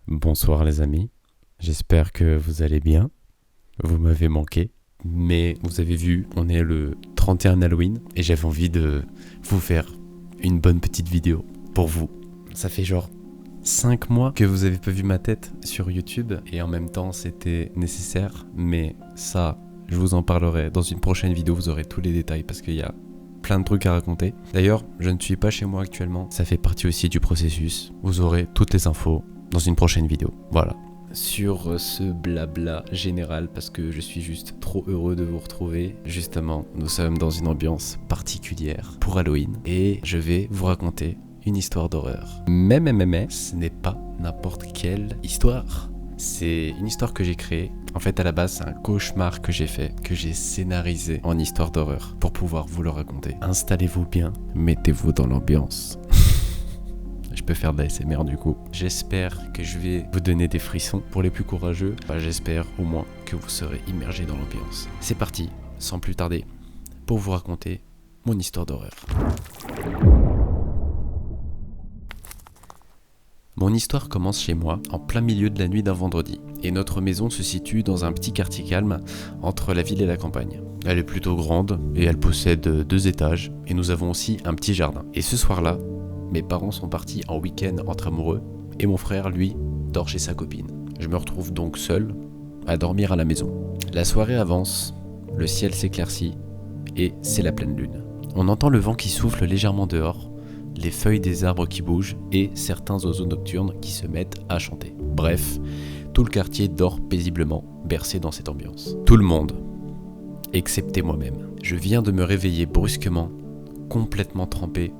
Bonsoir les amis, j'espère que vous allez bien. Vous m'avez manqué, mais vous avez vu, on est le 31 Halloween et j'avais envie de vous faire une bonne petite vidéo pour vous. Ça fait genre 5 mois que vous avez pas vu ma tête sur YouTube et en même temps c'était nécessaire, mais ça, je vous en parlerai dans une prochaine vidéo, vous aurez tous les détails parce qu'il y a plein de trucs à raconter. D'ailleurs, je ne suis pas chez moi actuellement, ça fait partie aussi du processus. Vous aurez toutes les infos dans une prochaine vidéo. Voilà. Sur ce blabla général, parce que je suis juste trop heureux de vous retrouver. Justement, nous sommes dans une ambiance particulière pour Halloween et je vais vous raconter une histoire d'horreur. Mais, ce n'est pas n'importe quelle histoire. C'est une histoire que j'ai créée. En fait, à la base, c'est un cauchemar que j'ai fait, que j'ai scénarisé en histoire d'horreur pour pouvoir vous le raconter. Installez-vous bien, mettez-vous dans l'ambiance. Je peux faire de l'ASMR du coup. J'espère que je vais vous donner des frissons. Pour les plus courageux, j'espère au moins que vous serez immergés dans l'ambiance. C'est parti, sans plus tarder, pour vous raconter mon histoire d'horreur. Mon histoire commence chez moi, en plein milieu de la nuit d'un vendredi. Et notre maison se situe dans un petit quartier calme, entre la ville et la campagne. Elle est plutôt grande, et elle possède 2 étages, et nous avons aussi un petit jardin. Et ce soir-là, mes parents sont partis en week-end entre amoureux et mon frère, lui, dort chez sa copine. Je me retrouve donc seul à dormir à la maison. La soirée avance, le ciel s'éclaircit et c'est la pleine lune. On entend le vent qui souffle légèrement dehors, les feuilles des arbres qui bougent et certains oiseaux nocturnes qui se mettent à chanter. Bref, tout le quartier dort paisiblement, bercé dans cette ambiance. Tout le monde, excepté moi-même. Je viens de me réveiller brusquement, complètement trempé,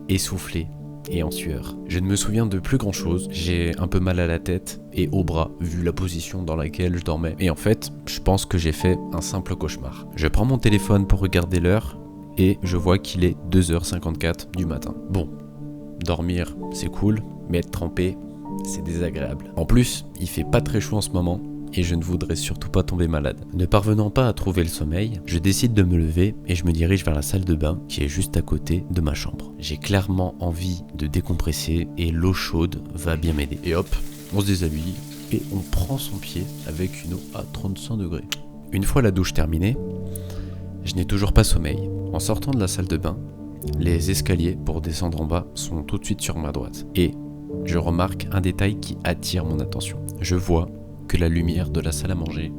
essoufflé et en sueur. Je ne me souviens de plus grand chose, j'ai un peu mal à la tête et au bras vu la position dans laquelle je dormais. Et en fait, je pense que j'ai fait un simple cauchemar. Je prends mon téléphone pour regarder l'heure et je vois qu'il est 2h54 du matin. Bon, dormir c'est cool, mais être trempé c'est désagréable. En plus, il fait pas très chaud en ce moment et je ne voudrais surtout pas tomber malade. Ne parvenant pas à trouver le sommeil, je décide de me lever et je me dirige vers la salle de bain qui est juste à côté de ma chambre. J'ai clairement envie de décompresser et l'eau chaude va bien m'aider. Et hop, on se déshabille et on prend son pied avec une eau à 35 degrés. Une fois la douche terminée, je n'ai toujours pas sommeil. En sortant de la salle de bain, les escaliers pour descendre en bas sont tout de suite sur ma droite. Et je remarque un détail qui attire mon attention. Je vois que la lumière de la salle à manger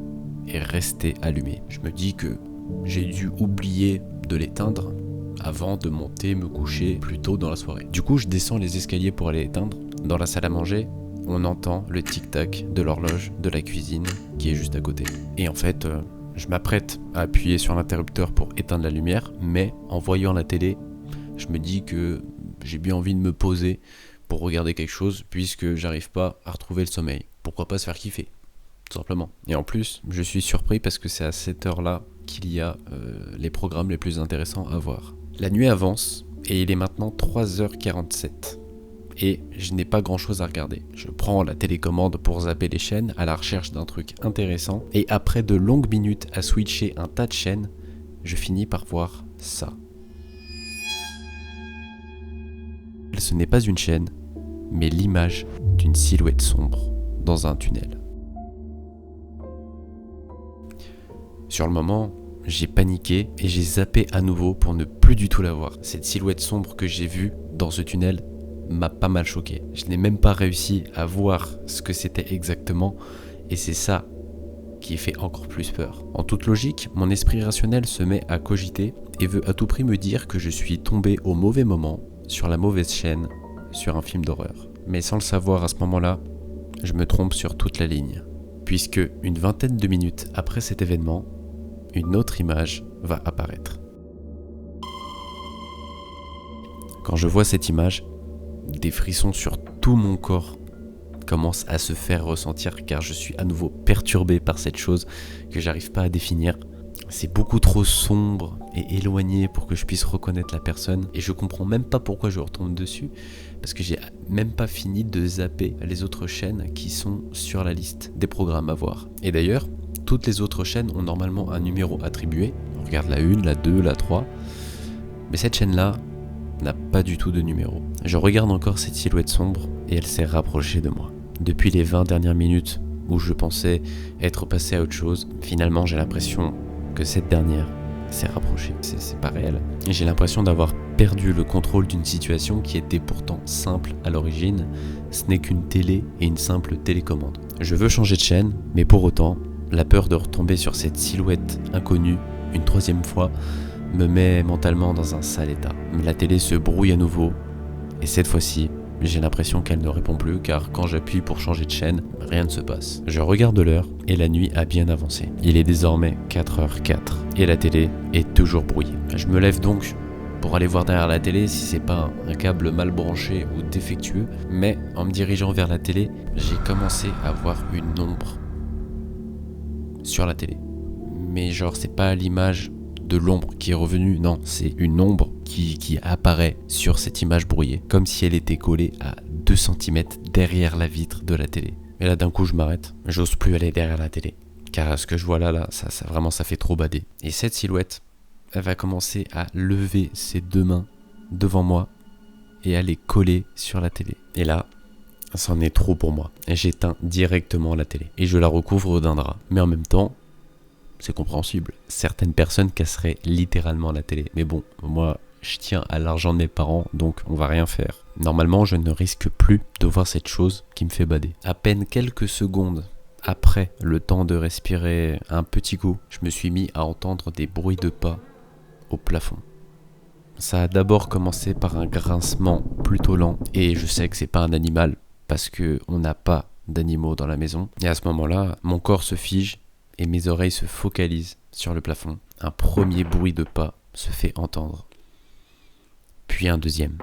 est restée allumée. Je me dis que j'ai dû oublier de l'éteindre avant de monter me coucher plus tôt dans la soirée. Du coup, je descends les escaliers pour aller l'éteindre. Dans la salle à manger, on entend le tic-tac de l'horloge de la cuisine qui est juste à côté. Et en fait, je m'apprête à appuyer sur l'interrupteur pour éteindre la lumière, mais en voyant la télé, je me dis que j'ai bien envie de me poser pour regarder quelque chose puisque j'arrive pas à retrouver le sommeil. Pourquoi pas se faire kiffer, tout simplement. Et en plus, je suis surpris parce que c'est à cette heure-là qu'il y a les programmes les plus intéressants à voir. La nuit avance et il est maintenant 3h47 et je n'ai pas grand-chose à regarder. Je prends la télécommande pour zapper les chaînes à la recherche d'un truc intéressant et après de longues minutes à switcher un tas de chaînes, je finis par voir ça. Ce n'est pas une chaîne, mais l'image d'une silhouette sombre dans un tunnel. Sur le moment, j'ai paniqué et j'ai zappé à nouveau pour ne plus du tout la voir. Cette silhouette sombre que j'ai vue dans ce tunnel m'a pas mal choqué. Je n'ai même pas réussi à voir ce que c'était exactement et c'est ça qui fait encore plus peur. En toute logique, mon esprit rationnel se met à cogiter et veut à tout prix me dire que je suis tombé au mauvais moment, sur la mauvaise chaîne, sur un film d'horreur. Mais sans le savoir à ce moment-là, je me trompe sur toute la ligne. Puisque une vingtaine de minutes après cet événement, une autre image va apparaître. Quand je vois cette image, des frissons sur tout mon corps commencent à se faire ressentir car je suis à nouveau perturbé par cette chose que j'arrive pas à définir. C'est beaucoup trop sombre et éloigné pour que je puisse reconnaître la personne et je comprends même pas pourquoi je retombe dessus parce que j'ai même pas fini de zapper les autres chaînes qui sont sur la liste des programmes à voir. Et d'ailleurs, toutes les autres chaînes ont normalement un numéro attribué. On regarde la 1, la 2, la 3. Mais cette chaîne-là n'a pas du tout de numéro. Je regarde encore cette silhouette sombre et elle s'est rapprochée de moi. Depuis les 20 dernières minutes où je pensais être passé à autre chose, finalement j'ai l'impression que cette dernière s'est rapprochée. C'est pas réel. Et j'ai l'impression d'avoir perdu le contrôle d'une situation qui était pourtant simple à l'origine. Ce n'est qu'une télé et une simple télécommande. Je veux changer de chaîne, mais pour autant, la peur de retomber sur cette silhouette inconnue une troisième fois me met mentalement dans un sale état. La télé se brouille à nouveau, et cette fois-ci, j'ai l'impression qu'elle ne répond plus car quand j'appuie pour changer de chaîne, rien ne se passe. Je regarde l'heure et la nuit a bien avancé. Il est désormais 4h04 et la télé est toujours brouillée. Je me lève donc pour aller voir derrière la télé si c'est pas un câble mal branché ou défectueux, mais en me dirigeant vers la télé, j'ai commencé à voir une ombre sur la télé. Mais genre c'est pas l'image de l'ombre qui est revenue, non, c'est une ombre qui apparaît sur cette image brouillée, comme si elle était collée à 2 cm derrière la vitre de la télé. Et là d'un coup je m'arrête, j'ose plus aller derrière la télé, car ce que je vois là, ça vraiment ça fait trop bader. Et cette silhouette, elle va commencer à lever ses 2 mains devant moi et à les coller sur la télé. Et là, c'en est trop pour moi. Et j'éteins directement la télé et je la recouvre d'un drap. Mais en même temps, c'est compréhensible. Certaines personnes casseraient littéralement la télé. Mais bon, moi, je tiens à l'argent de mes parents, donc on va rien faire. Normalement, je ne risque plus de voir cette chose qui me fait bader. À peine quelques secondes après le temps de respirer un petit coup, je me suis mis à entendre des bruits de pas au plafond. Ça a d'abord commencé par un grincement plutôt lent, et je sais que c'est pas un animal, parce qu'on n'a pas d'animaux dans la maison. Et à ce moment-là, mon corps se fige, et mes oreilles se focalisent sur le plafond. Un premier bruit de pas se fait entendre. Puis un deuxième.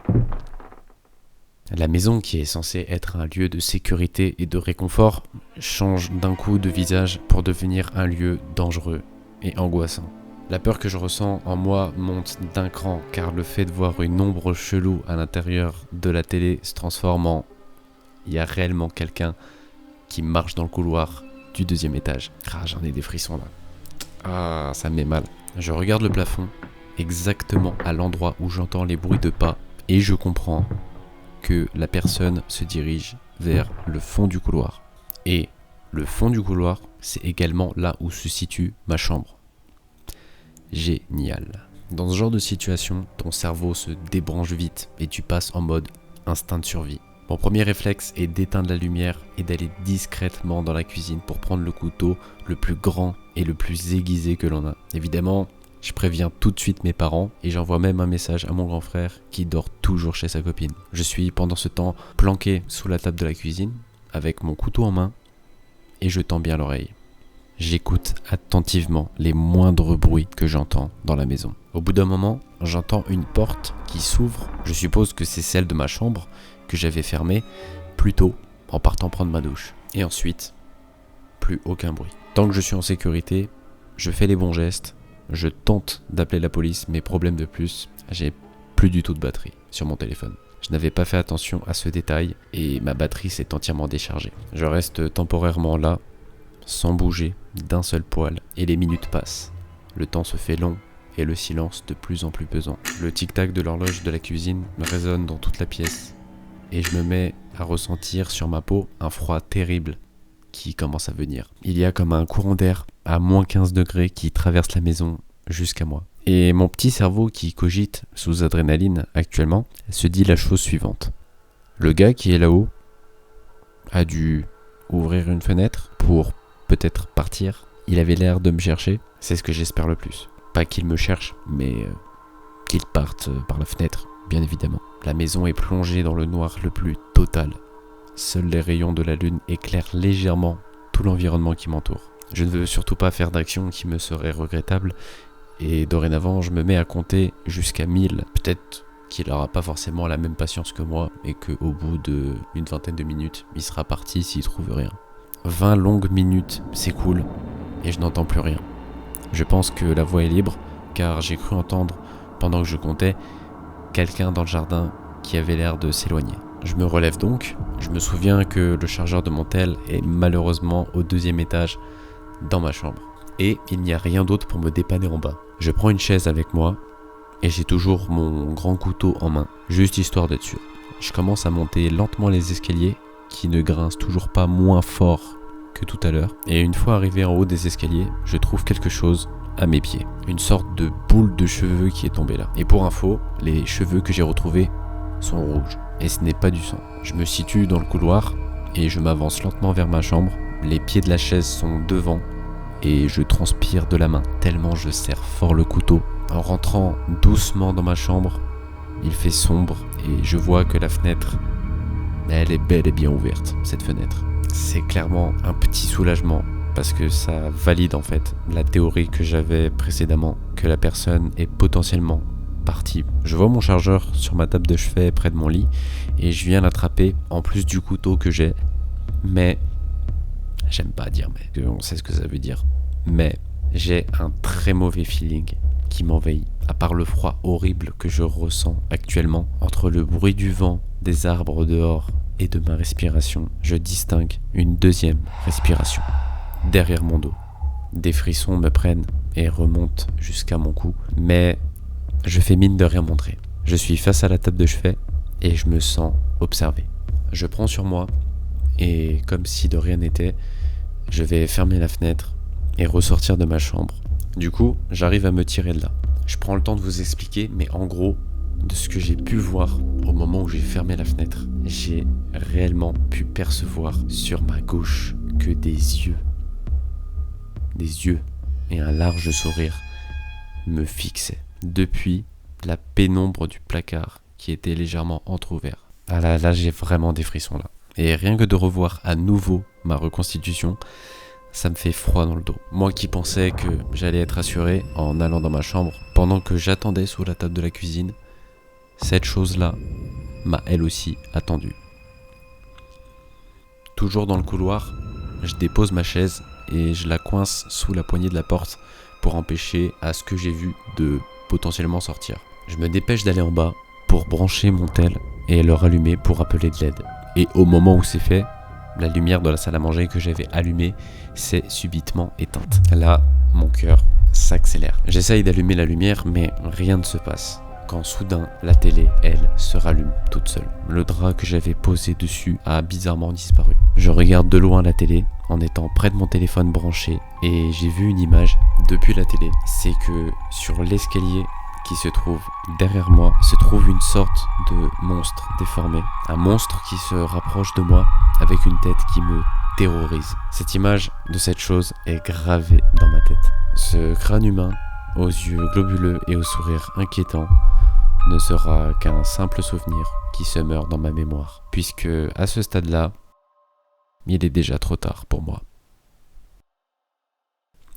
La maison, qui est censée être un lieu de sécurité et de réconfort, change d'un coup de visage pour devenir un lieu dangereux et angoissant. La peur que je ressens en moi monte d'un cran, car le fait de voir une ombre chelou à l'intérieur de la télé se transforme en « il y a réellement quelqu'un qui marche dans le couloir » du 2e étage. Ah, j'en ai des frissons là. Ah, ça me met mal. Je regarde le plafond, exactement à l'endroit où j'entends les bruits de pas, et je comprends que la personne se dirige vers le fond du couloir. Et le fond du couloir, c'est également là où se situe ma chambre. Génial. Dans ce genre de situation, ton cerveau se débranche vite et tu passes en mode instinct de survie. Mon premier réflexe est d'éteindre la lumière et d'aller discrètement dans la cuisine pour prendre le couteau le plus grand et le plus aiguisé que l'on a. Évidemment, je préviens tout de suite mes parents et j'envoie même un message à mon grand frère qui dort toujours chez sa copine. Je suis pendant ce temps planqué sous la table de la cuisine avec mon couteau en main et je tends bien l'oreille. J'écoute attentivement les moindres bruits que j'entends dans la maison. Au bout d'un moment, j'entends une porte qui s'ouvre. Je suppose que c'est celle de ma chambre que j'avais fermée plus tôt en partant prendre ma douche. Et ensuite, plus aucun bruit. Tant que je suis en sécurité, je fais les bons gestes. Je tente d'appeler la police, mais problème de plus, j'ai plus du tout de batterie sur mon téléphone. Je n'avais pas fait attention à ce détail et ma batterie s'est entièrement déchargée. Je reste temporairement là, sans bouger d'un seul poil, et les minutes passent. Le temps se fait long et le silence de plus en plus pesant. Le tic-tac de l'horloge de la cuisine résonne dans toute la pièce et je me mets à ressentir sur ma peau un froid terrible qui commence à venir. Il y a comme un courant d'air à moins 15 degrés qui traverse la maison jusqu'à moi. Et mon petit cerveau qui cogite sous adrénaline actuellement se dit la chose suivante. Le gars qui est là-haut a dû ouvrir une fenêtre pour peut-être partir. Il avait l'air de me chercher, c'est ce que j'espère le plus. Pas qu'il me cherche, mais qu'il parte par la fenêtre, bien évidemment. La maison est plongée dans le noir le plus total. Seuls les rayons de la lune éclairent légèrement tout l'environnement qui m'entoure. Je ne veux surtout pas faire d'action qui me serait regrettable, et dorénavant je me mets à compter jusqu'à 1000. Peut-être qu'il n'aura pas forcément la même patience que moi, et qu'au bout d'une vingtaine de minutes, il sera parti s'il trouve rien. 20 longues minutes s'écoulent, et je n'entends plus rien. Je pense que la voie est libre, car j'ai cru entendre, pendant que je comptais, quelqu'un dans le jardin qui avait l'air de s'éloigner. Je me relève donc, je me souviens que le chargeur de mon tel est malheureusement au 2e étage dans ma chambre. Et il n'y a rien d'autre pour me dépanner en bas. Je prends une chaise avec moi et j'ai toujours mon grand couteau en main, juste histoire d'être sûr. Je commence à monter lentement les escaliers qui ne grince toujours pas moins fort que tout à l'heure. Et une fois arrivé en haut des escaliers, je trouve quelque chose à mes pieds. Une sorte de boule de cheveux qui est tombée là. Et pour info, les cheveux que j'ai retrouvés sont rouges. Et ce n'est pas du sang. Je me situe dans le couloir et je m'avance lentement vers ma chambre. Les pieds de la chaise sont devant et je transpire de la main tellement je serre fort le couteau. En rentrant doucement dans ma chambre, il fait sombre et je vois que la fenêtre, elle est bel et bien ouverte, cette fenêtre. C'est clairement un petit soulagement parce que ça valide en fait la théorie que j'avais précédemment, que la personne est potentiellement partie. Je vois mon chargeur sur ma table de chevet près de mon lit et je viens l'attraper en plus du couteau que j'ai. Mais, j'aime pas dire mais, on sait ce que ça veut dire. Mais j'ai un très mauvais feeling qui m'envahit. À part le froid horrible que je ressens actuellement, entre le bruit du vent, des arbres dehors et de ma respiration, je distingue une deuxième respiration derrière mon dos. Des frissons me prennent et remontent jusqu'à mon cou, mais je fais mine de rien montrer. Je suis face à la table de chevet et je me sens observé. Je prends sur moi et comme si de rien n'était, je vais fermer la fenêtre et ressortir de ma chambre. Du coup, j'arrive à me tirer de là. Je prends le temps de vous expliquer, mais en gros, de ce que j'ai pu voir au moment où j'ai fermé la fenêtre, j'ai réellement pu percevoir sur ma gauche que des yeux et un large sourire me fixaient depuis la pénombre du placard qui était légèrement entrouvert. Ah là, j'ai vraiment des frissons là. Et rien que de revoir à nouveau ma reconstitution, ça me fait froid dans le dos. Moi qui pensais que j'allais être assuré en allant dans ma chambre, pendant que j'attendais sous la table de la cuisine, cette chose-là m'a elle aussi attendu. Toujours dans le couloir, je dépose ma chaise et je la coince sous la poignée de la porte pour empêcher à ce que j'ai vu de potentiellement sortir. Je me dépêche d'aller en bas pour brancher mon tel et le rallumer pour appeler de l'aide. Et au moment où c'est fait, la lumière de la salle à manger que j'avais allumée s'est subitement éteinte. Là, mon cœur s'accélère. J'essaye d'allumer la lumière, mais rien ne se passe. Quand soudain, la télé, elle, se rallume toute seule. Le drap que j'avais posé dessus a bizarrement disparu. Je regarde de loin la télé, en étant près de mon téléphone branché, et j'ai vu une image depuis la télé. C'est que sur l'escalier qui se trouve derrière moi, se trouve une sorte de monstre déformé. Un monstre qui se rapproche de moi avec une tête qui me terrorise. Cette image de cette chose est gravée dans ma tête. Ce crâne humain, aux yeux globuleux et au sourire inquiétant, ne sera qu'un simple souvenir qui se meurt dans ma mémoire, puisque à ce stade-là, il est déjà trop tard pour moi.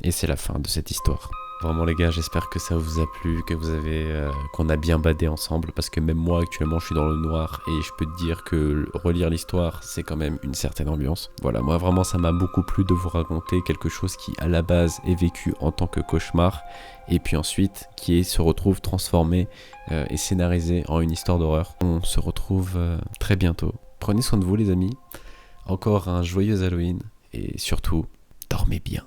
Et c'est la fin de cette histoire. Vraiment les gars, j'espère que ça vous a plu, que vous avez qu'on a bien badé ensemble, parce que même moi actuellement je suis dans le noir et je peux te dire que relire l'histoire c'est quand même une certaine ambiance. Voilà, moi vraiment ça m'a beaucoup plu de vous raconter quelque chose qui à la base est vécu en tant que cauchemar et puis ensuite se retrouve transformé et scénarisé en une histoire d'horreur. On se retrouve très bientôt. Prenez soin de vous les amis, encore un joyeux Halloween et surtout dormez bien.